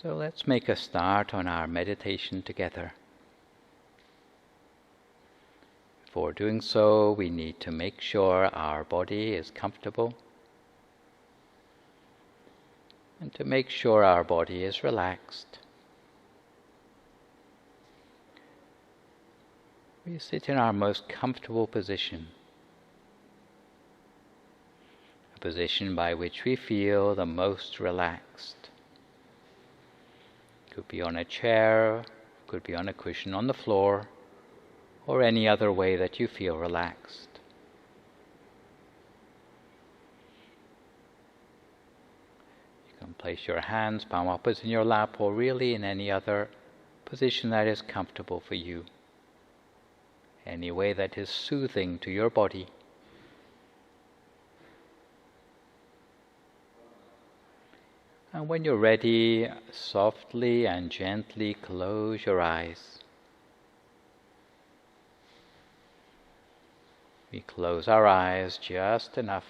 So let's make a start on our meditation together. Before doing so, we need to make sure our body is comfortable and to make sure our body is relaxed. We sit in our most comfortable position, a position by which we feel the most relaxed. Could be on a chair, could be on a cushion on the floor, or any other way that you feel relaxed. You can place your hands palm upwards in your lap, or really in any other position that is comfortable for you. Any way that is soothing to your body. And when you're ready, softly and gently close your eyes. We close our eyes just enough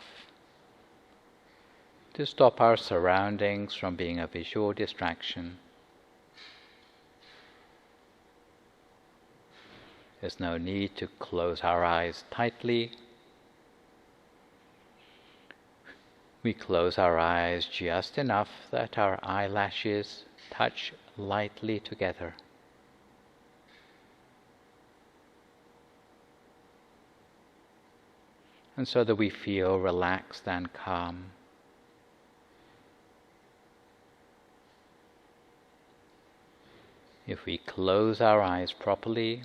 to stop our surroundings from being a visual distraction. There's no need to close our eyes tightly. We close our eyes just enough that our eyelashes touch lightly together. And so that we feel relaxed and calm. If we close our eyes properly,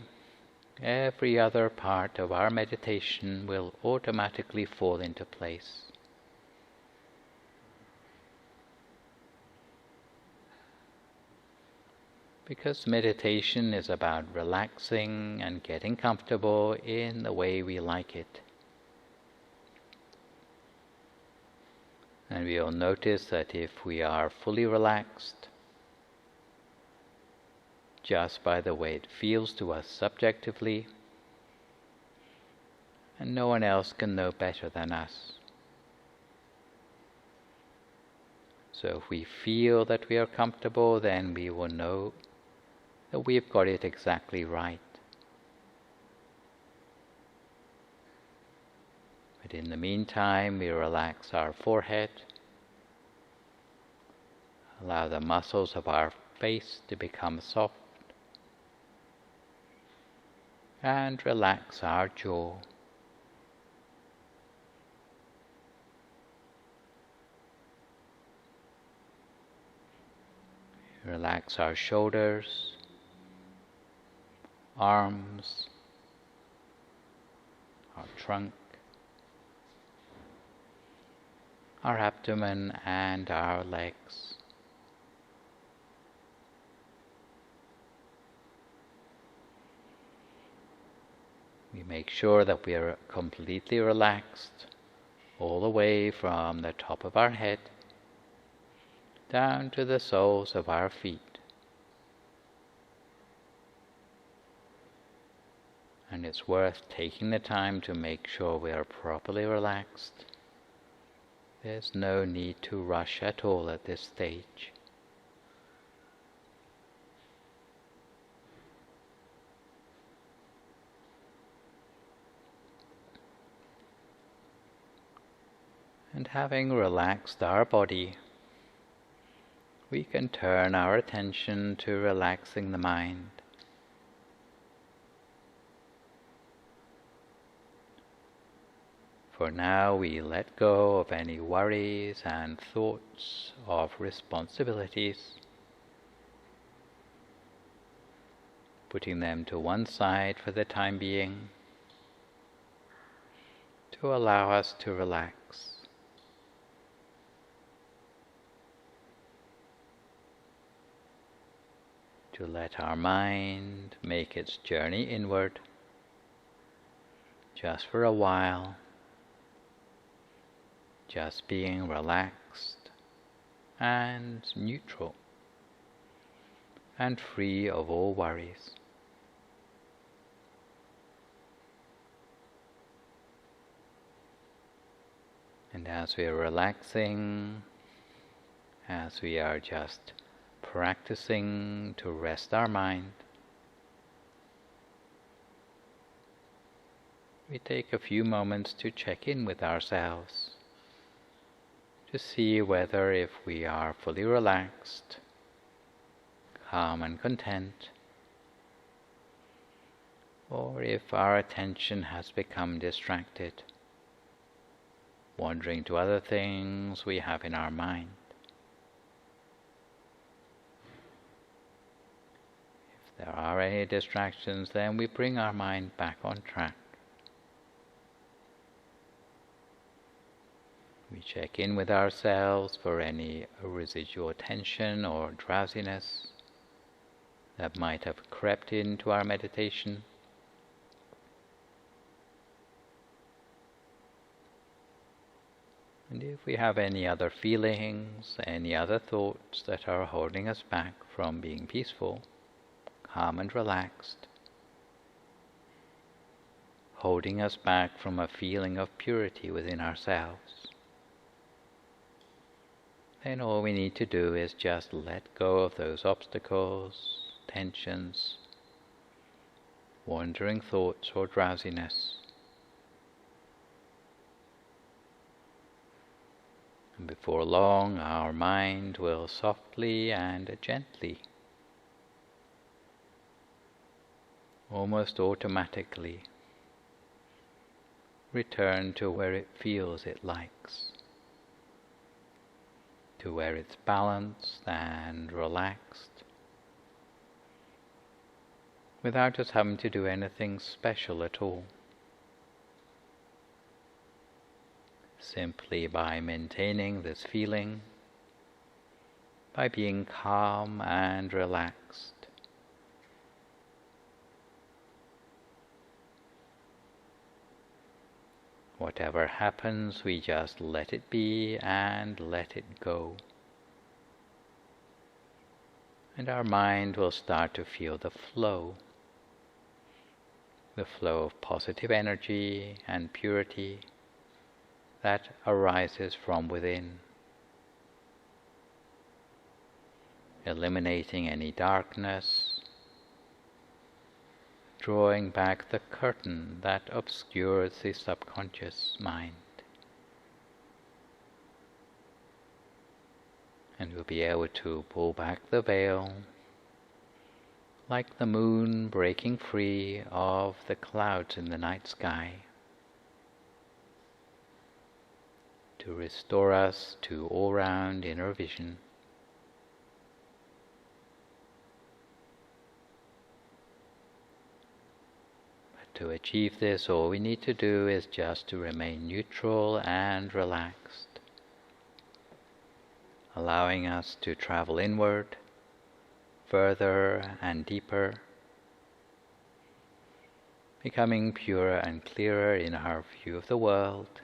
every other part of our meditation will automatically fall into place. Because meditation is about relaxing and getting comfortable in the way we like it. And we'll notice that if we are fully relaxed, just by the way it feels to us subjectively, and no one else can know better than us. So if we feel that we are comfortable, then we will know that we've got it exactly right. But in the meantime, we relax our forehead, allow the muscles of our face to become soft, and relax our jaw. Relax our shoulders, arms, our trunk, our abdomen and our legs. We make sure that we are completely relaxed all the way from the top of our head down to the soles of our feet. And it's worth taking the time to make sure we are properly relaxed. There's no need to rush at all at this stage. And having relaxed our body, we can turn our attention to relaxing the mind. For now, we let go of any worries and thoughts of responsibilities, putting them to one side for the time being, to allow us to relax. To let our mind make its journey inward, just for a while, just being relaxed and neutral and free of all worries. And as we are relaxing, as we are just practicing to rest our mind, we take a few moments to check in with ourselves, to see whether if we are fully relaxed, calm and content, or if our attention has become distracted, wandering to other things we have in our mind. If there are any distractions, then we bring our mind back on track. We check in with ourselves for any residual tension or drowsiness that might have crept into our meditation. And if we have any other feelings, any other thoughts that are holding us back from being peaceful, calm and relaxed, holding us back from a feeling of purity within ourselves, then all we need to do is just let go of those obstacles, tensions, wandering thoughts or drowsiness. And before long, our mind will softly and gently, almost automatically, return to where it feels it likes, to where it's balanced and relaxed, without us having to do anything special at all. Simply by maintaining this feeling, by being calm and relaxed. Whatever happens, we just let it be and let it go. And our mind will start to feel the flow of positive energy and purity that arises from within, eliminating any darkness, drawing back the curtain that obscures the subconscious mind. And we'll be able to pull back the veil, like the moon breaking free of the clouds in the night sky, to restore us to all-round inner vision. But to achieve this, all we need to do is just to remain neutral and relaxed, allowing us to travel inward, further and deeper, becoming purer and clearer in our view of the world,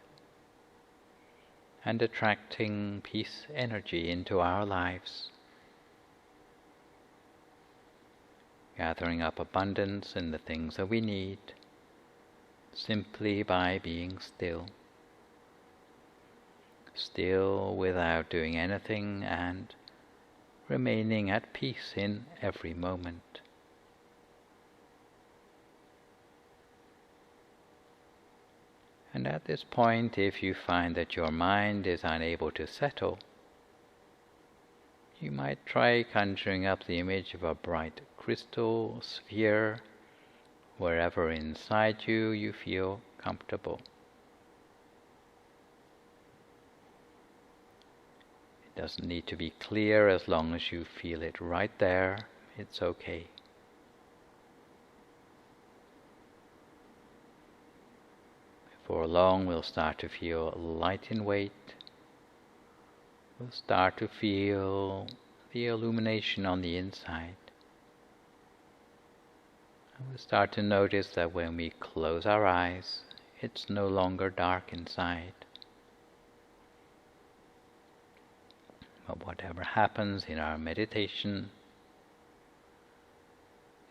and attracting peace energy into our lives, gathering up abundance in the things that we need, simply by being still. Still without doing anything and remaining at peace in every moment. And at this point, if you find that your mind is unable to settle, you might try conjuring up the image of a bright crystal sphere wherever inside you feel comfortable. It doesn't need to be clear. As long as you feel it right there, it's okay. Before long, we'll start to feel light in weight. We'll start to feel the illumination on the inside. And we'll start to notice that when we close our eyes, it's no longer dark inside. But whatever happens in our meditation,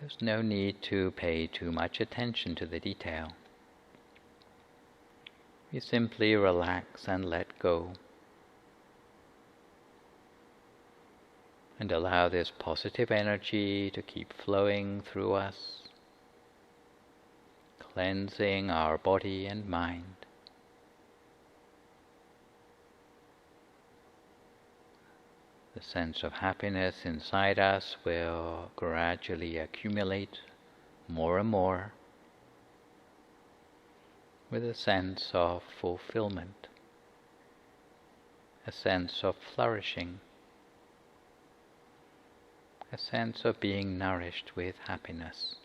there's no need to pay too much attention to the detail. We simply relax and let go, And allow this positive energy to keep flowing through us, cleansing our body and mind. The sense of happiness inside us will gradually accumulate more and more with a sense of fulfillment, a sense of flourishing, a sense of being nourished with happiness.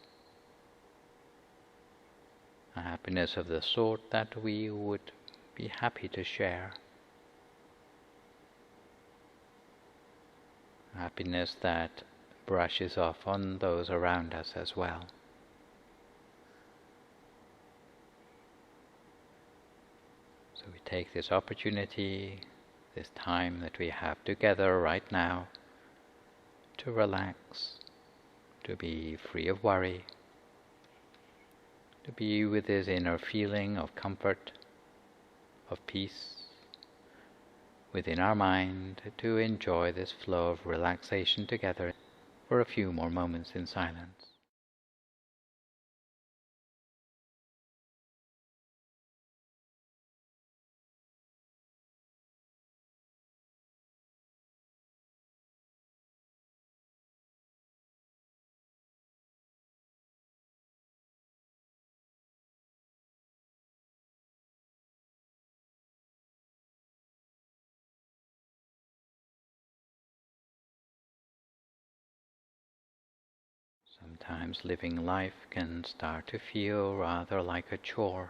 A happiness of the sort that we would be happy to share. A happiness that brushes off on those around us as well. So we take this opportunity, this time that we have together right now, to relax, to be free of worry, to be with this inner feeling of comfort, of peace within our mind, to enjoy this flow of relaxation together for a few more moments in silence. Sometimes living life can start to feel rather like a chore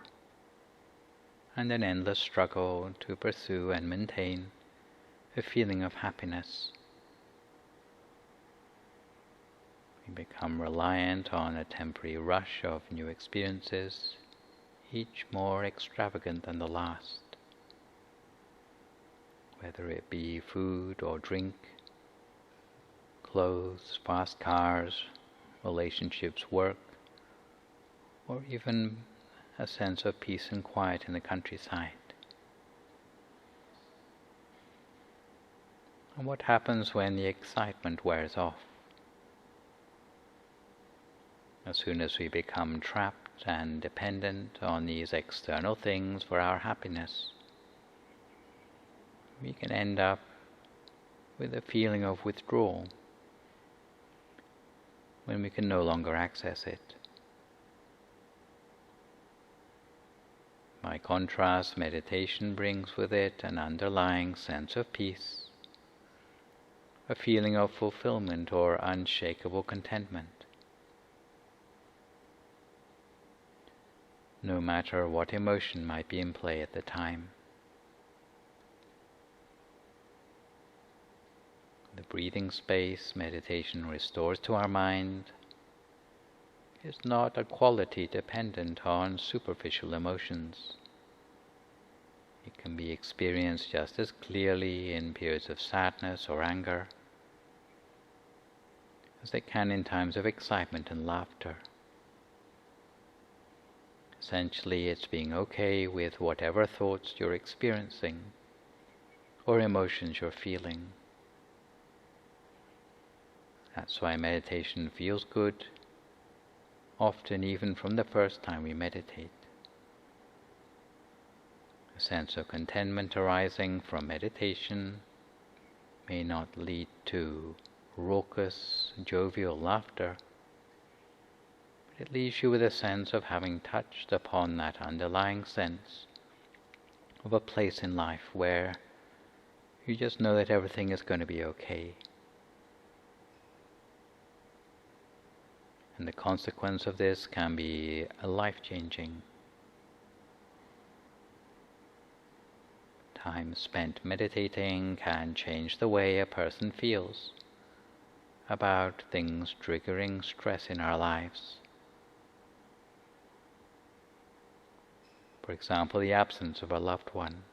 and an endless struggle to pursue and maintain a feeling of happiness. We become reliant on a temporary rush of new experiences, each more extravagant than the last. Whether it be food or drink, clothes, fast cars, relationships, work, or even a sense of peace and quiet in the countryside. And what happens when the excitement wears off? As soon as we become trapped and dependent on these external things for our happiness, we can end up with a feeling of withdrawal when we can no longer access it. By contrast, meditation brings with it an underlying sense of peace, a feeling of fulfillment or unshakable contentment. No matter what emotion might be in play at the time. The breathing space meditation restores to our mind is not a quality dependent on superficial emotions. It can be experienced just as clearly in periods of sadness or anger as they can in times of excitement and laughter. Essentially, it's being okay with whatever thoughts you're experiencing or emotions you're feeling. That's why meditation feels good, often even from the first time we meditate. A sense of contentment arising from meditation may not lead to raucous, jovial laughter, but it leaves you with a sense of having touched upon that underlying sense of a place in life where you just know that everything is going to be okay. And the consequence of this can be life-changing. Time spent meditating can change the way a person feels about things triggering stress in our lives. For example, the absence of a loved one.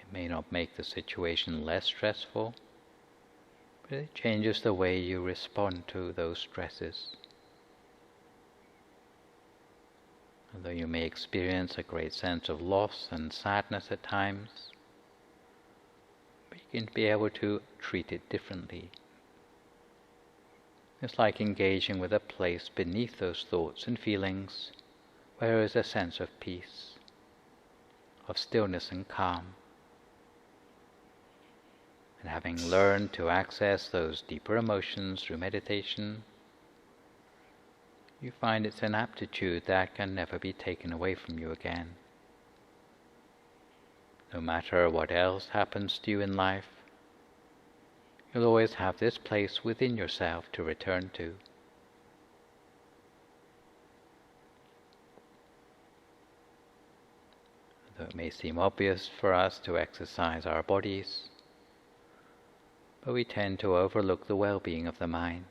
It may not make the situation less stressful, but it changes the way you respond to those stresses. Although you may experience a great sense of loss and sadness at times, but you begin to be able to treat it differently. It's like engaging with a place beneath those thoughts and feelings where there is a sense of peace, of stillness and calm. And having learned to access those deeper emotions through meditation, you find it's an aptitude that can never be taken away from you again. No matter what else happens to you in life, you'll always have this place within yourself to return to. Though it may seem obvious for us to exercise our bodies, but we tend to overlook the well-being of the mind.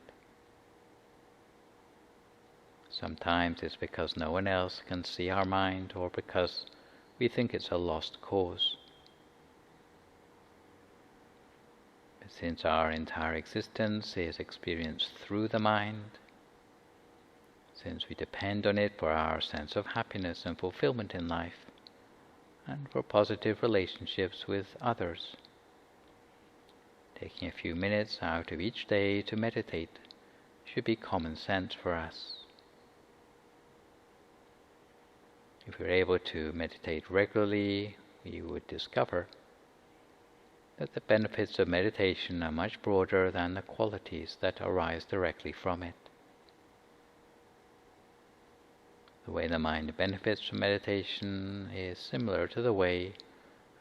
Sometimes it's because no one else can see our mind, or because we think it's a lost cause. But since our entire existence is experienced through the mind, since we depend on it for our sense of happiness and fulfillment in life, and for positive relationships with others, taking a few minutes out of each day to meditate should be common sense for us. If we're able to meditate regularly, we would discover that the benefits of meditation are much broader than the qualities that arise directly from it. The way the mind benefits from meditation is similar to the way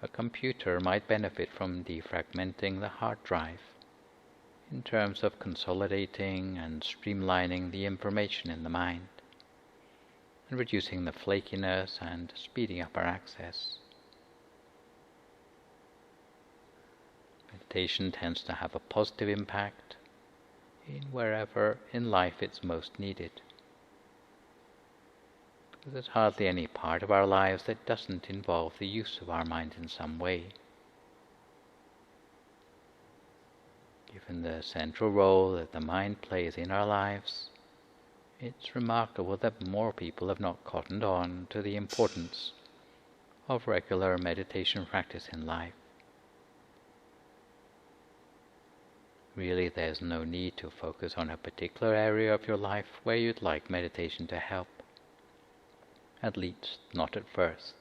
a computer might benefit from defragmenting the hard drive, in terms of consolidating and streamlining the information in the mind, and reducing the flakiness and speeding up our access. Meditation tends to have a positive impact in wherever in life it's most needed. Because there's hardly any part of our lives that doesn't involve the use of our mind in some way. Given the central role that the mind plays in our lives, it's remarkable that more people have not cottoned on to the importance of regular meditation practice in life. Really, there's no need to focus on a particular area of your life where you'd like meditation to help. At least, not at first.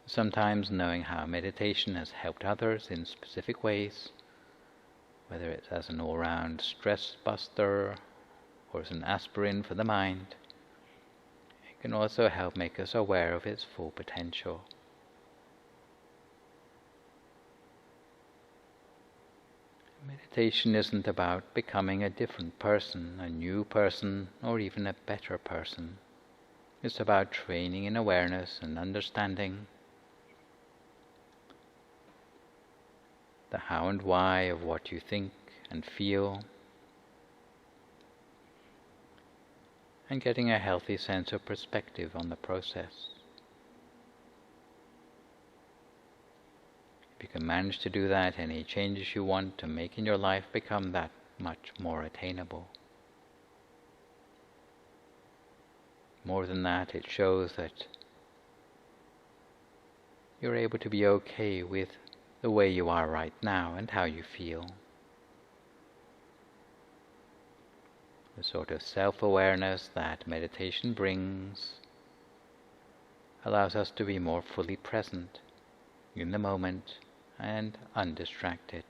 Sometimes knowing how meditation has helped others in specific ways, whether it's as an all-round stress buster or as an aspirin for the mind, it can also help make us aware of its full potential. Meditation isn't about becoming a different person, a new person, or even a better person. It's about training in awareness and understanding the how and why of what you think and feel, and getting a healthy sense of perspective on the process. If you can manage to do that, any changes you want to make in your life become that much more attainable. More than that, it shows that you're able to be okay with the way you are right now and how you feel. The sort of self-awareness that meditation brings allows us to be more fully present in the moment and undistracted.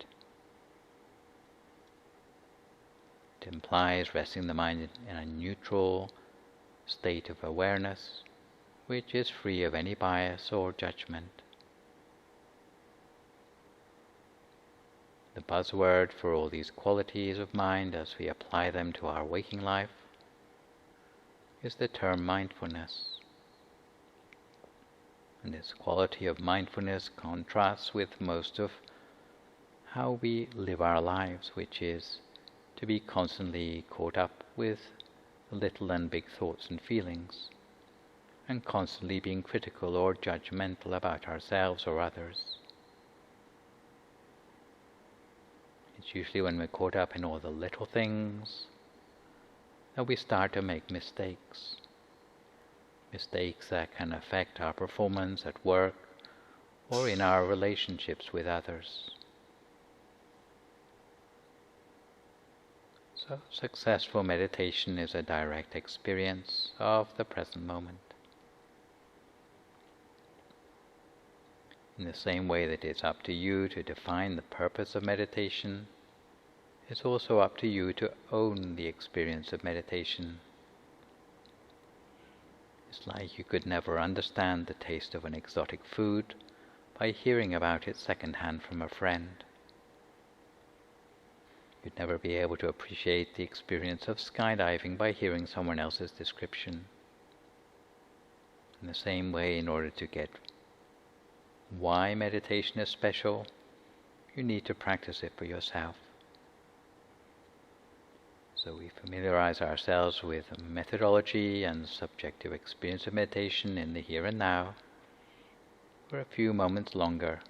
It implies resting the mind in a neutral state of awareness, which is free of any bias or judgment. The buzzword for all these qualities of mind as we apply them to our waking life is the term mindfulness. And this quality of mindfulness contrasts with most of how we live our lives, which is to be constantly caught up with little and big thoughts and feelings, and constantly being critical or judgmental about ourselves or others. It's usually when we're caught up in all the little things that we start to make mistakes. Mistakes that can affect our performance at work or in our relationships with others. So successful meditation is a direct experience of the present moment. In the same way that it's up to you to define the purpose of meditation, it's also up to you to own the experience of meditation. It's like you could never understand the taste of an exotic food by hearing about it secondhand from a friend. You'd never be able to appreciate the experience of skydiving by hearing someone else's description. In the same way, in order to get why meditation is special, you need to practice it for yourself. So we familiarize ourselves with methodology and subjective experience of meditation in the here and now for a few moments longer,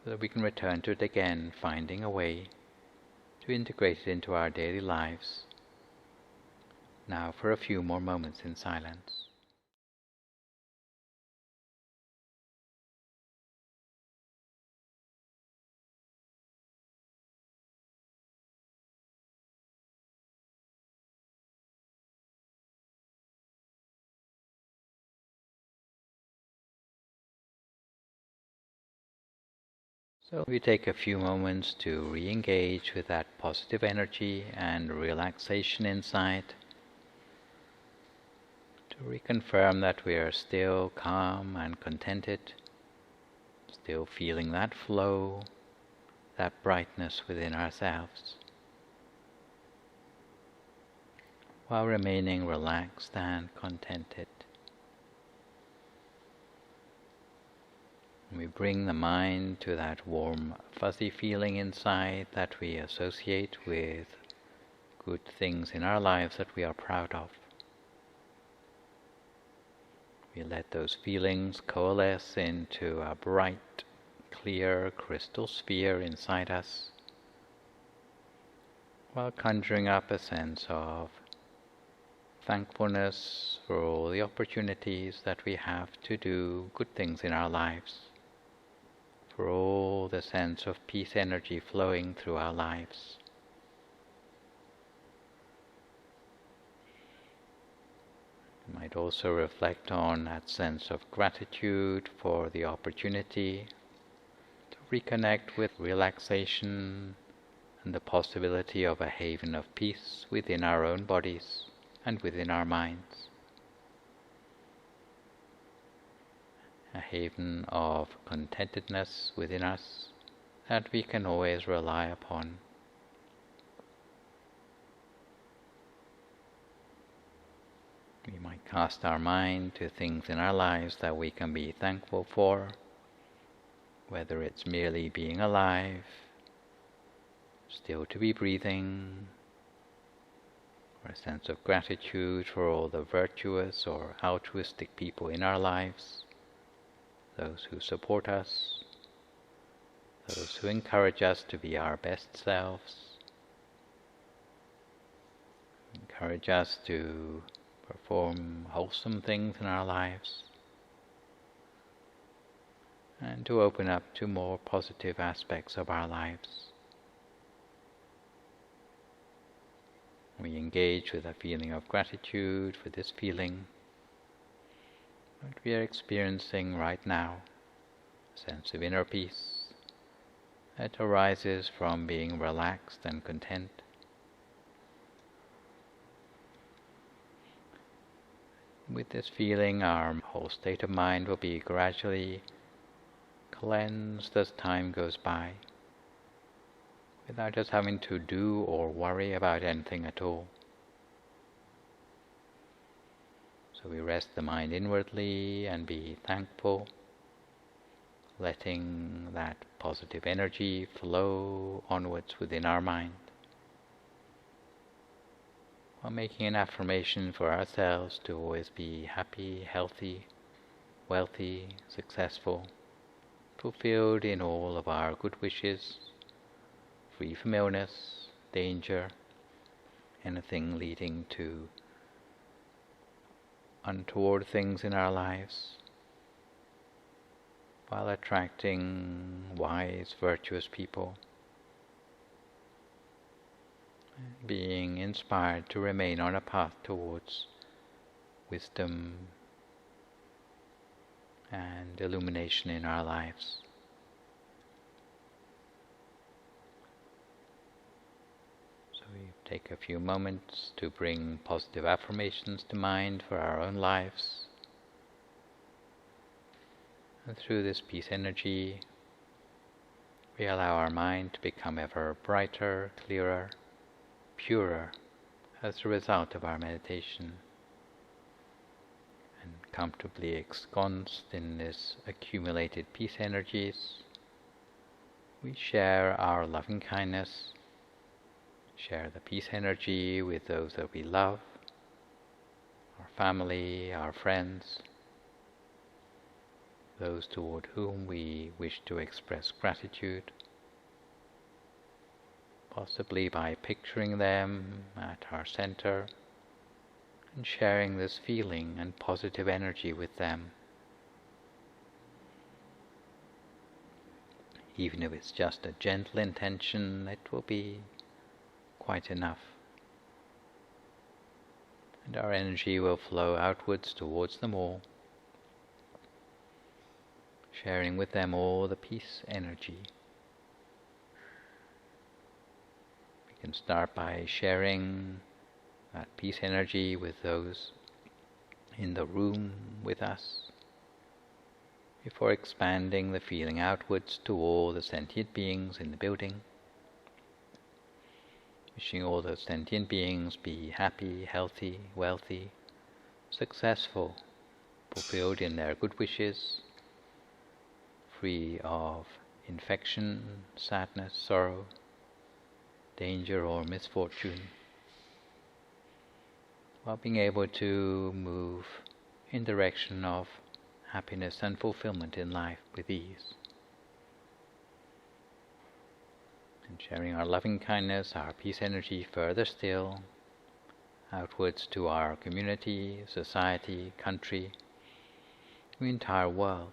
so that we can return to it again, finding a way to integrate it into our daily lives. Now for a few more moments in silence. So we take a few moments to re-engage with that positive energy and relaxation inside, to reconfirm that we are still calm and contented, still feeling that flow, that brightness within ourselves, while remaining relaxed and contented. We bring the mind to that warm, fuzzy feeling inside that we associate with good things in our lives that we are proud of. We let those feelings coalesce into a bright, clear crystal sphere inside us, while conjuring up a sense of thankfulness for all the opportunities that we have to do good things in our lives, for all the sense of peace energy flowing through our lives. You might also reflect on that sense of gratitude for the opportunity to reconnect with relaxation and the possibility of a haven of peace within our own bodies and within our minds. A haven of contentedness within us that we can always rely upon. We might cast our mind to things in our lives that we can be thankful for, whether it's merely being alive, still to be breathing, or a sense of gratitude for all the virtuous or altruistic people in our lives, those who support us, those who encourage us to be our best selves, encourage us to perform wholesome things in our lives, and to open up to more positive aspects of our lives. We engage with a feeling of gratitude for this feeling that we are experiencing right now, a sense of inner peace that arises from being relaxed and content. With this feeling, our whole state of mind will be gradually cleansed as time goes by, without us having to do or worry about anything at all. So we rest the mind inwardly and be thankful, letting that positive energy flow onwards within our mind, while making an affirmation for ourselves to always be happy, healthy, wealthy, successful, fulfilled in all of our good wishes, free from illness, danger, anything leading to untoward things in our lives, while attracting wise, virtuous people, being inspired to remain on a path towards wisdom and illumination in our lives. So we take a few moments to bring positive affirmations to mind for our own lives. And through this peace energy, we allow our mind to become ever brighter, clearer, purer as a result of our meditation, and comfortably ensconced in this accumulated peace energies, we share our loving kindness, share the peace energy with those that we love, our family, our friends, those toward whom we wish to express gratitude, possibly by picturing them at our center and sharing this feeling and positive energy with them. Even if it's just a gentle intention, it will be quite enough. And our energy will flow outwards towards them all, sharing with them all the peace energy. We can start by sharing that peace energy with those in the room with us, before expanding the feeling outwards to all the sentient beings in the building, wishing all those sentient beings be happy, healthy, wealthy, successful, fulfilled in their good wishes, free of infection, sadness, sorrow, danger or misfortune, while being able to move in direction of happiness and fulfillment in life with ease. And sharing our loving kindness, our peace energy further still, outwards to our community, society, country, the entire world,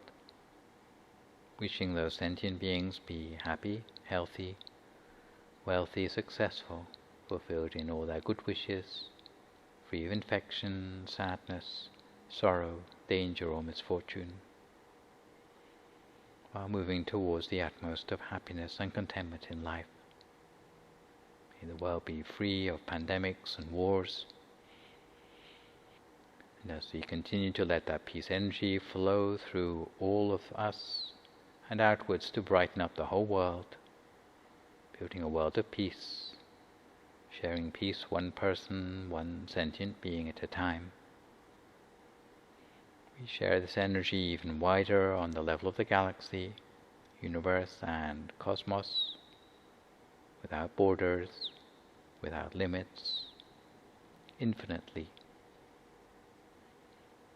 wishing those sentient beings be happy, healthy, wealthy, successful, fulfilled in all their good wishes, free of infection, sadness, sorrow, danger or misfortune, while moving towards the utmost of happiness and contentment in life. May the world be free of pandemics and wars. And as we continue to let that peace energy flow through all of us and outwards to brighten up the whole world, building a world of peace, sharing peace one person, one sentient being at a time. We share this energy even wider on the level of the galaxy, universe and cosmos, without borders, without limits, infinitely,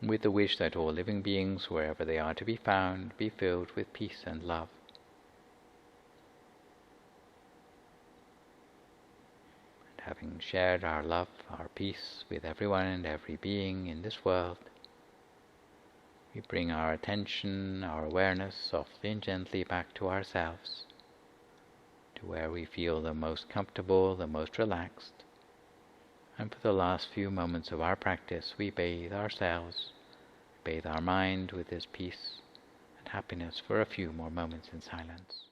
with the wish that all living beings, wherever they are to be found, be filled with peace and love. And having shared our love, our peace with everyone and every being in this world, we bring our attention, our awareness softly and gently back to ourselves, to where we feel the most comfortable, the most relaxed. And for the last few moments of our practice, we bathe ourselves, bathe our mind with this peace and happiness for a few more moments in silence.